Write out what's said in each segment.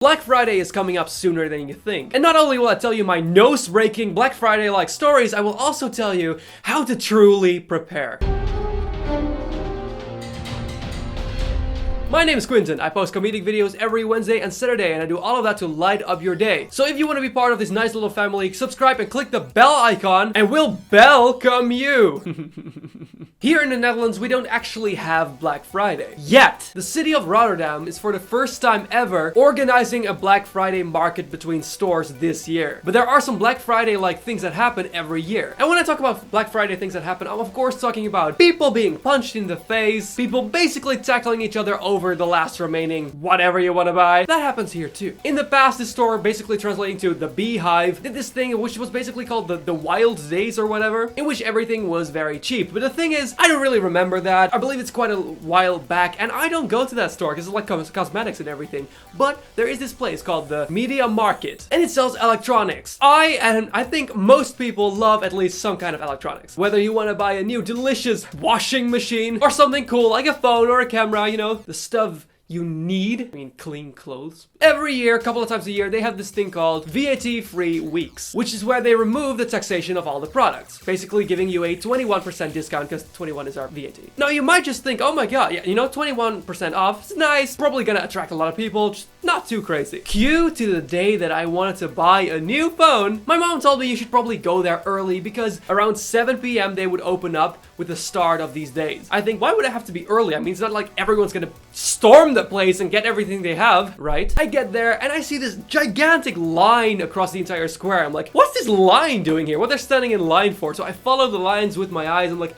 Black Friday is coming up sooner than you think. And not only will I tell you my nose-breaking Black Friday-like stories, I will also tell you how to truly prepare. My name is Quinton. I post comedic videos every Wednesday and Saturday, and I do all of that to light up your day. So if you want to be part of this nice little family, subscribe and click the bell icon, and we'll welcome you. Here in the Netherlands, we don't actually have Black Friday. Yet, the city of Rotterdam is for the first time ever organizing a Black Friday market between stores this year. But there are some Black Friday-like things that happen every year. And when I talk about Black Friday things that happen, I'm of course talking about people being punched in the face, people basically tackling each other over the last remaining whatever you want to buy. That happens here too. In the past, this store, basically translating to the Beehive, did this thing which was basically called the Wild Days or whatever, in which everything was very cheap. But the thing is, I don't really remember that. I believe it's quite a while back, and I don't go to that store because it's like cosmetics and everything. But there is this place called the Media Market, and it sells electronics. I think most people love at least some kind of electronics. Whether you want to buy a new delicious washing machine or something cool like a phone or a camera, you know, the stuff you need. I mean, clean clothes. Every year, a couple of times a year, they have this thing called VAT-free weeks, which is where they remove the taxation of all the products, basically giving you a 21% discount because 21 is our VAT. Now, you might just think, oh my god, yeah, you know, 21% off, it's nice, probably gonna attract a lot of people, just not too crazy. Cue to the day that I wanted to buy a new phone. My mom told me you should probably go there early because around 7 p.m. they would open up with the start of these days. I think, why would it have to be early? I mean, it's not like everyone's gonna storm the place and get everything they have, right? I get there and I see this gigantic line across the entire square. I'm like, what's this line doing here? What they're standing in line for? So I follow the lines with my eyes. I'm like,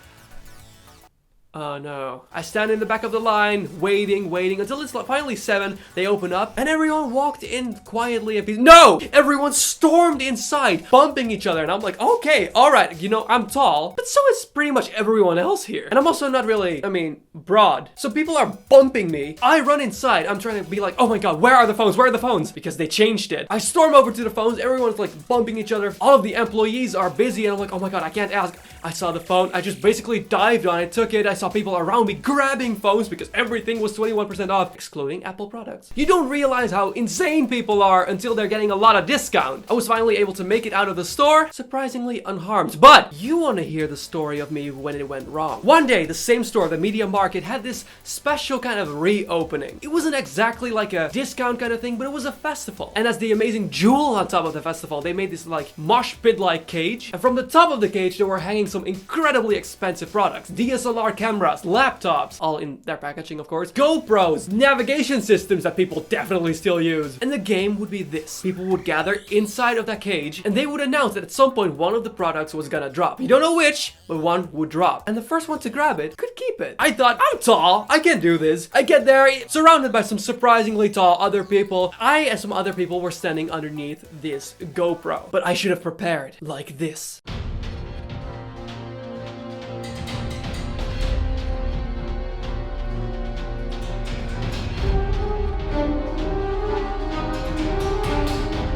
oh no. I stand in the back of the line, waiting until it's finally 7. They open up and everyone walked in quietly and no! Everyone stormed inside, bumping each other. And I'm like, okay, all right, you know, I'm tall, but so is pretty much everyone else here. And I'm also not really, I mean, broad. So people are bumping me. I run inside. I'm trying to be like, oh my god, where are the phones? Where are the phones? Because they changed it. I storm over to the phones. Everyone's like bumping each other. All of the employees are busy. And I'm like, oh my god, I can't ask. I saw the phone. I just basically dived on it, took it. I saw people around me grabbing phones because everything was 21% off, excluding Apple products. You don't realize how insane people are until they're getting a lot of discount. I was finally able to make it out of the store, surprisingly unharmed. But you want to hear the story of me when it went wrong. One day, the same store, the Media Market, had this special kind of reopening. It wasn't exactly like a discount kind of thing, but it was a festival. And as the amazing jewel on top of the festival, they made this like mosh pit-like cage. And from the top of the cage, they were hanging some incredibly expensive products. DSLR cameras, laptops, all in their packaging of course, GoPros, navigation systems that people definitely still use. And the game would be this. People would gather inside of that cage and they would announce that at some point one of the products was gonna drop. You don't know which, but one would drop. And the first one to grab it could keep it. I thought, I'm tall, I can do this. I get there, surrounded by some surprisingly tall other people. I and some other people were standing underneath this GoPro. But I should have prepared like this.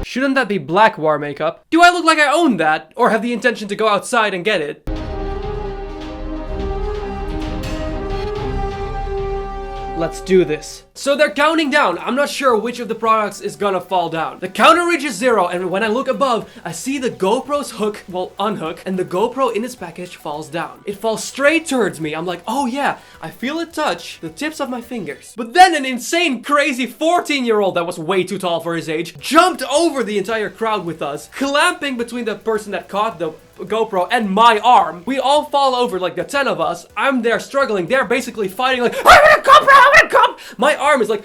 Shouldn't that be black war makeup? Do I look like I own that? Or have the intention to go outside and get it? Let's do this. So they're counting down. I'm not sure which of the products is gonna fall down. The counter reaches 0, and when I look above, I see the GoPro's hook, well, unhook, and the GoPro in its package falls down. It falls straight towards me. I'm like, oh yeah, I feel it touch the tips of my fingers. But then an insane, crazy 14-year-old that was way too tall for his age jumped over the entire crowd with us, clamping between the person that caught the GoPro and my arm. We all fall over, like the 10 of us. I'm there struggling. They're basically fighting like, I want a GoPro, I want a GoPro. My arm is like,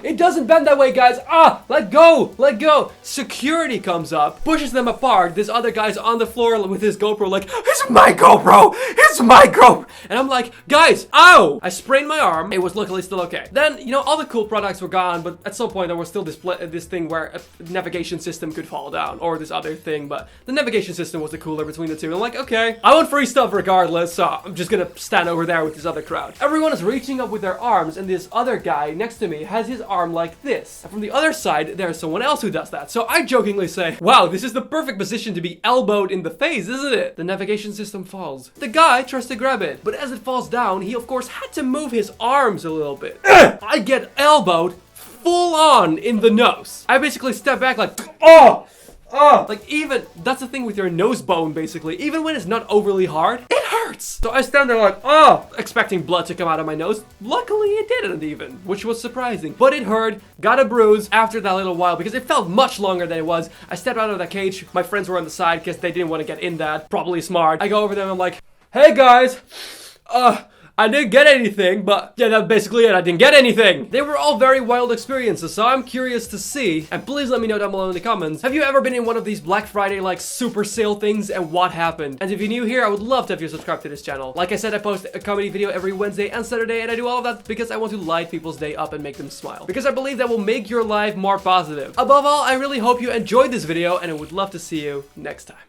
it doesn't bend that way, guys. Let go. Security comes up, pushes them apart. This other guy's on the floor with his GoPro like, it's my GoPro. And I'm like, guys, ow. I sprained my arm. It was luckily still okay. Then, you know, all the cool products were gone, but at some point there was still this thing where a navigation system could fall down, or this other thing, but the navigation system was the cooler between the two. I'm like, okay, I want free stuff regardless, so I'm just gonna stand over there with this other crowd. Everyone is reaching up with their arms, and this other guy next to me has his arm like this. And from the other side, there's someone else who does that. So I jokingly say, wow, this is the perfect position to be elbowed in the face, isn't it? The navigation system falls. The guy tries to grab it, but as it falls down, he of course had to move his arms a little bit. I get elbowed full on in the nose. I basically stepped back like, oh! Oh, like even, that's the thing with your nose bone basically, even when it's not overly hard, it hurts. So I stand there like, oh, expecting blood to come out of my nose. Luckily it didn't even, which was surprising. But it hurt, got a bruise after that little while because it felt much longer than it was. I stepped out of that cage, my friends were on the side because they didn't want to get in that, probably smart. I go over them and I'm like, hey guys, I didn't get anything, but yeah, that's basically it. I didn't get anything. They were all very wild experiences, so I'm curious to see. And please let me know down below in the comments. Have you ever been in one of these Black Friday like super sale things and what happened? And if you're new here, I would love to have you subscribe to this channel. Like I said, I post a comedy video every Wednesday and Saturday, and I do all of that because I want to light people's day up and make them smile. Because I believe that will make your life more positive. Above all, I really hope you enjoyed this video, and I would love to see you next time.